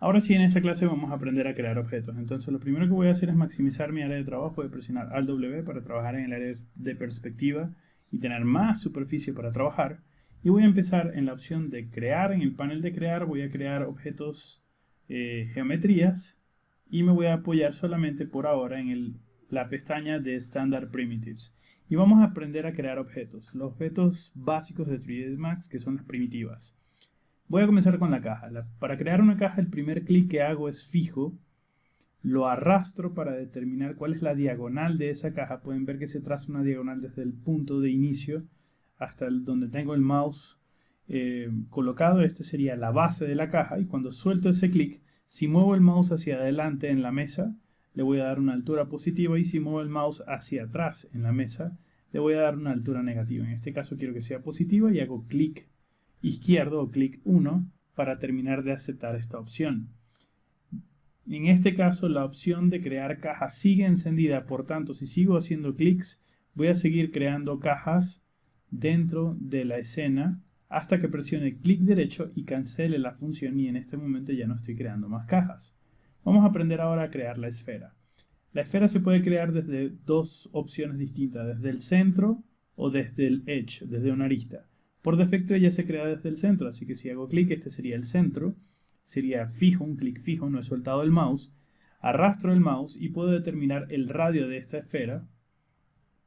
Ahora sí, en esta clase vamos a aprender a crear objetos. Entonces lo primero que voy a hacer es maximizar mi área de trabajo. Voy a presionar Alt W para trabajar en el área de perspectiva y tener más superficie para trabajar. Y voy a empezar en la opción de crear. En el panel de crear voy a crear objetos, geometrías, y me voy a apoyar solamente por ahora en la pestaña de Standard Primitives. Y vamos a aprender a crear objetos. Los objetos básicos de 3ds Max, que son las primitivas. Voy a comenzar con la caja. Para crear una caja, el primer clic que hago es fijo. Lo arrastro para determinar cuál es la diagonal de esa caja. Pueden ver que se traza una diagonal desde el punto de inicio hasta donde tengo el mouse colocado. Este sería la base de la caja. Y cuando suelto ese clic, si muevo el mouse hacia adelante en la mesa, le voy a dar una altura positiva. Y si muevo el mouse hacia atrás en la mesa, le voy a dar una altura negativa. En este caso quiero que sea positiva y hago clic izquierdo o clic 1 para terminar de aceptar esta opción. En este caso la opción de crear cajas sigue encendida, por tanto si sigo haciendo clics voy a seguir creando cajas dentro de la escena hasta que presione clic derecho y cancele la función, y en este momento ya no estoy creando más cajas. Vamos a aprender ahora a crear la esfera. La esfera se puede crear desde dos opciones distintas, desde el centro o desde el edge, desde una arista. Por defecto ella se crea desde el centro, así que si hago clic, este sería el centro, sería fijo, un clic fijo, no he soltado el mouse, arrastro el mouse y puedo determinar el radio de esta esfera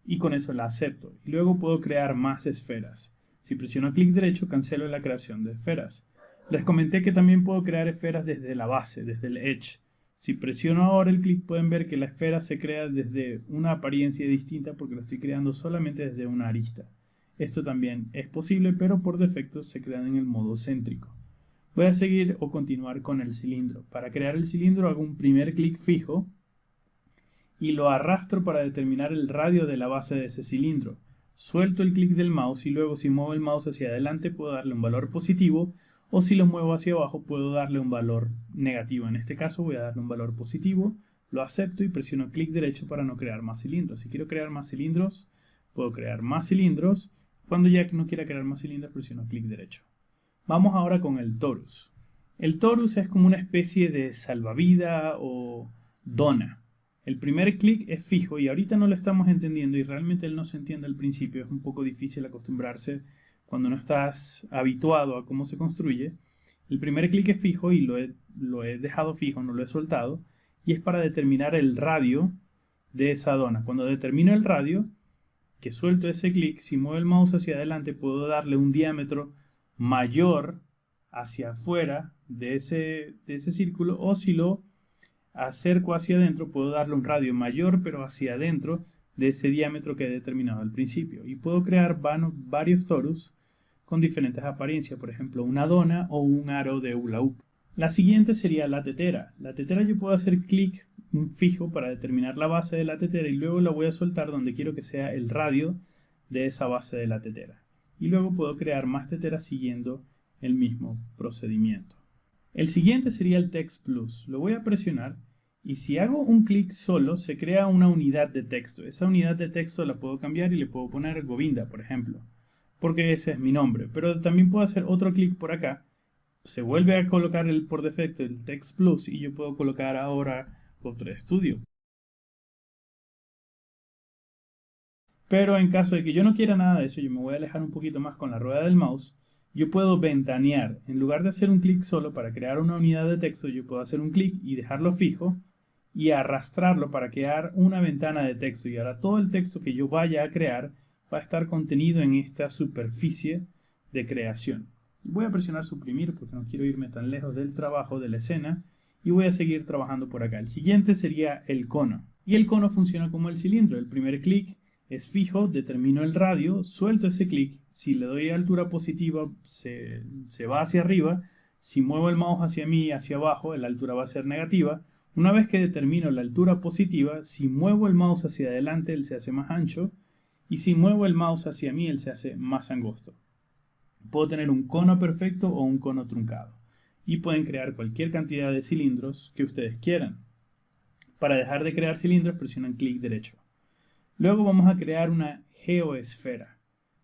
y con eso la acepto. Y luego puedo crear más esferas. Si presiono clic derecho, cancelo la creación de esferas. Les comenté que también puedo crear esferas desde la base, desde el edge. Si presiono ahora el clic, pueden ver que la esfera se crea desde una apariencia distinta porque lo estoy creando solamente desde una arista. Esto también es posible, pero por defecto se crean en el modo céntrico. Voy a seguir o continuar con el cilindro. Para crear el cilindro hago un primer clic fijo y lo arrastro para determinar el radio de la base de ese cilindro. Suelto el clic del mouse y luego si muevo el mouse hacia adelante puedo darle un valor positivo, o si lo muevo hacia abajo puedo darle un valor negativo. En este caso voy a darle un valor positivo, lo acepto y presiono clic derecho para no crear más cilindros. Si quiero crear más cilindros, puedo crear más cilindros. Cuando ya no quiera crear más cilindros, presiono clic derecho. Vamos ahora con el torus. El torus es como una especie de salvavidas o dona. El primer clic es fijo y ahorita no lo estamos entendiendo y realmente él no se entiende al principio. Es un poco difícil acostumbrarse cuando no estás habituado a cómo se construye. El primer clic es fijo y lo he dejado fijo, no lo he soltado. Y es para determinar el radio de esa dona. Cuando determino el radio, que suelto ese clic, si muevo el mouse hacia adelante puedo darle un diámetro mayor hacia afuera de ese círculo, o si lo acerco hacia adentro puedo darle un radio mayor pero hacia adentro de ese diámetro que he determinado al principio. Y puedo crear varios torus con diferentes apariencias, por ejemplo una dona o un aro de hula hoop. La siguiente sería la tetera. La tetera yo puedo hacer clic un fijo para determinar la base de la tetera y luego la voy a soltar donde quiero que sea el radio de esa base de la tetera. Y luego puedo crear más teteras siguiendo el mismo procedimiento. El siguiente sería el Text Plus. Lo voy a presionar y si hago un clic solo se crea una unidad de texto. Esa unidad de texto la puedo cambiar y le puedo poner Govinda, por ejemplo, porque ese es mi nombre. Pero también puedo hacer otro clic por acá. Se vuelve a colocar por defecto el Text Plus y yo puedo colocar ahora otro estudio. Pero en caso de que yo no quiera nada de eso, yo me voy a alejar un poquito más con la rueda del mouse. Yo puedo ventanear. En lugar de hacer un clic solo para crear una unidad de texto, yo puedo hacer un clic y dejarlo fijo y arrastrarlo para crear una ventana de texto. Y ahora todo el texto que yo vaya a crear va a estar contenido en esta superficie de creación. Voy a presionar suprimir porque no quiero irme tan lejos del trabajo de la escena y voy a seguir trabajando por acá. El siguiente sería el cono. Y el cono funciona como el cilindro. El primer clic es fijo, determino el radio, suelto ese clic, si le doy altura positiva se va hacia arriba, si muevo el mouse hacia mí, hacia abajo, la altura va a ser negativa. Una vez que determino la altura positiva, si muevo el mouse hacia adelante, él se hace más ancho, y si muevo el mouse hacia mí, él se hace más angosto. Puedo tener un cono perfecto o un cono truncado, y pueden crear cualquier cantidad de cilindros que ustedes quieran. Para dejar de crear cilindros, presionan clic derecho. Luego vamos a crear una geoesfera.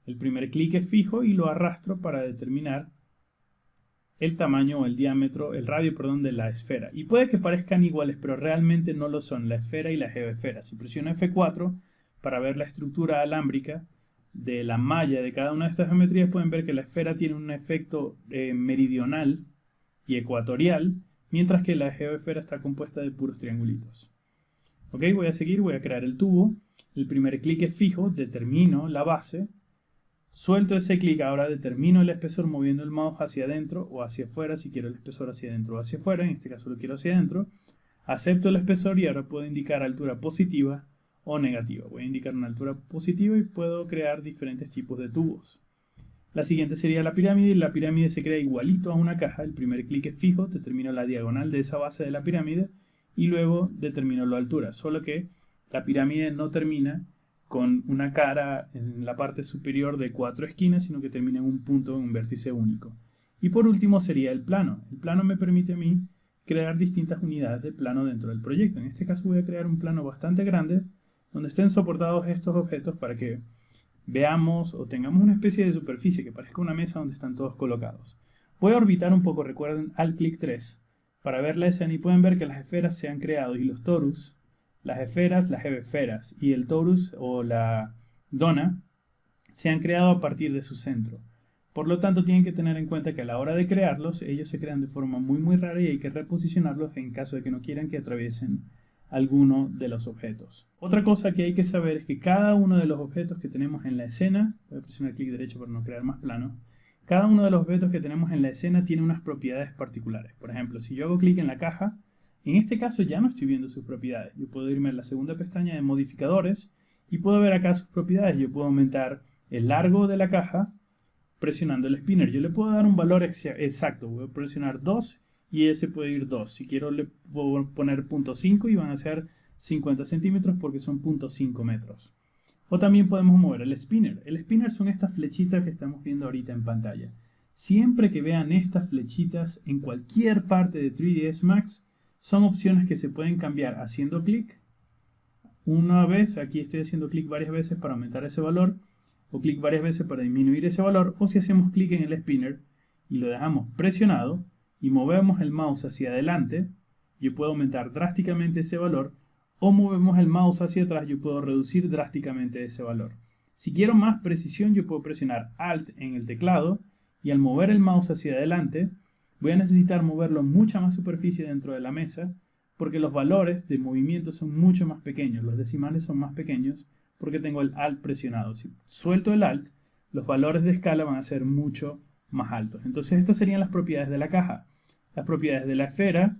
El primer clic es fijo y lo arrastro para determinar el tamaño o el diámetro, el radio, perdón, de la esfera. Y puede que parezcan iguales, pero realmente no lo son, la esfera y la geoesfera. Si presiono F4 para ver la estructura alámbrica de la malla de cada una de estas geometrías, pueden ver que la esfera tiene un efecto meridional y ecuatorial, mientras que la geoesfera está compuesta de puros triangulitos. Ok, voy a seguir, voy a crear el tubo. El primer clic es fijo, determino la base. Suelto ese clic, ahora determino el espesor moviendo el mouse hacia adentro o hacia afuera, si quiero el espesor hacia adentro o hacia afuera, en este caso lo quiero hacia adentro. Acepto el espesor y ahora puedo indicar altura positiva o negativa. Voy a indicar una altura positiva y puedo crear diferentes tipos de tubos. La siguiente sería la pirámide, y la pirámide se crea igualito a una caja. El primer clic es fijo, determino la diagonal de esa base de la pirámide y luego determino la altura, solo que la pirámide no termina con una cara en la parte superior de 4 esquinas, sino que termina en un punto, en un vértice único. Y por último sería el plano. El plano me permite a mí crear distintas unidades de plano dentro del proyecto. En este caso voy a crear un plano bastante grande donde estén soportados estos objetos para que veamos o tengamos una especie de superficie que parezca una mesa donde están todos colocados. Voy a orbitar un poco, recuerden, al clic 3 para ver la escena y pueden ver que las esferas se han creado y los torus, las esferas, las geoesferas y el torus o la dona se han creado a partir de su centro. Por lo tanto, tienen que tener en cuenta que a la hora de crearlos, ellos se crean de forma muy rara y hay que reposicionarlos en caso de que no quieran que atraviesen alguno de los objetos. Otra cosa que hay que saber es que cada uno de los objetos que tenemos en la escena, voy a presionar clic derecho para no crear más plano, cada uno de los objetos que tenemos en la escena tiene unas propiedades particulares. Por ejemplo, si yo hago clic en la caja, en este caso ya no estoy viendo sus propiedades. Yo puedo irme a la segunda pestaña de modificadores y puedo ver acá sus propiedades. Yo puedo aumentar el largo de la caja presionando el spinner. Yo le puedo dar un valor exacto. Voy a presionar 2 y ese puede ir 2. Si quiero le puedo poner 0.5 y van a ser 50 centímetros porque son 0.5 metros. O también podemos mover el spinner. El spinner son estas flechitas que estamos viendo ahorita en pantalla. Siempre que vean estas flechitas en cualquier parte de 3ds Max, son opciones que se pueden cambiar haciendo clic una vez. Aquí estoy haciendo clic varias veces para aumentar ese valor, o clic varias veces para disminuir ese valor, o si hacemos clic en el spinner y lo dejamos presionado y movemos el mouse hacia adelante, yo puedo aumentar drásticamente ese valor, o movemos el mouse hacia atrás, yo puedo reducir drásticamente ese valor. Si quiero más precisión, yo puedo presionar Alt en el teclado y al mover el mouse hacia adelante, voy a necesitar moverlo mucha más superficie dentro de la mesa porque los valores de movimiento son mucho más pequeños, los decimales son más pequeños porque tengo el Alt presionado. Si suelto el Alt, los valores de escala van a ser mucho más altos. Entonces estas serían las propiedades de la caja. Las propiedades de la esfera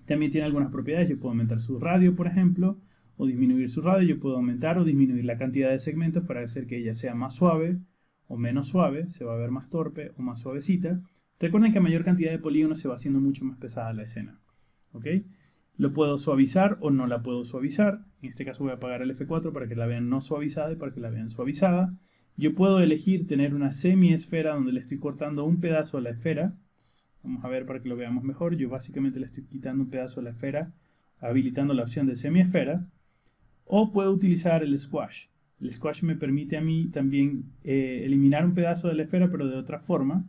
también tienen algunas propiedades. Yo puedo aumentar su radio, por ejemplo, o disminuir su radio. Yo puedo aumentar o disminuir la cantidad de segmentos para hacer que ella sea más suave o menos suave, se va a ver más torpe o más suavecita. Recuerden que a mayor cantidad de polígonos se va haciendo mucho más pesada la escena. ¿Ok? Lo puedo suavizar o no la puedo suavizar. En este caso voy a apagar el F4 para que la vean no suavizada y para que la vean suavizada. Yo puedo elegir tener una semiesfera donde le estoy cortando un pedazo a la esfera. Vamos a ver para que lo veamos mejor. Yo básicamente le estoy quitando un pedazo a la esfera, habilitando la opción de semiesfera. O puedo utilizar el squash. El squash me permite a mí también eliminar un pedazo de la esfera, pero de otra forma.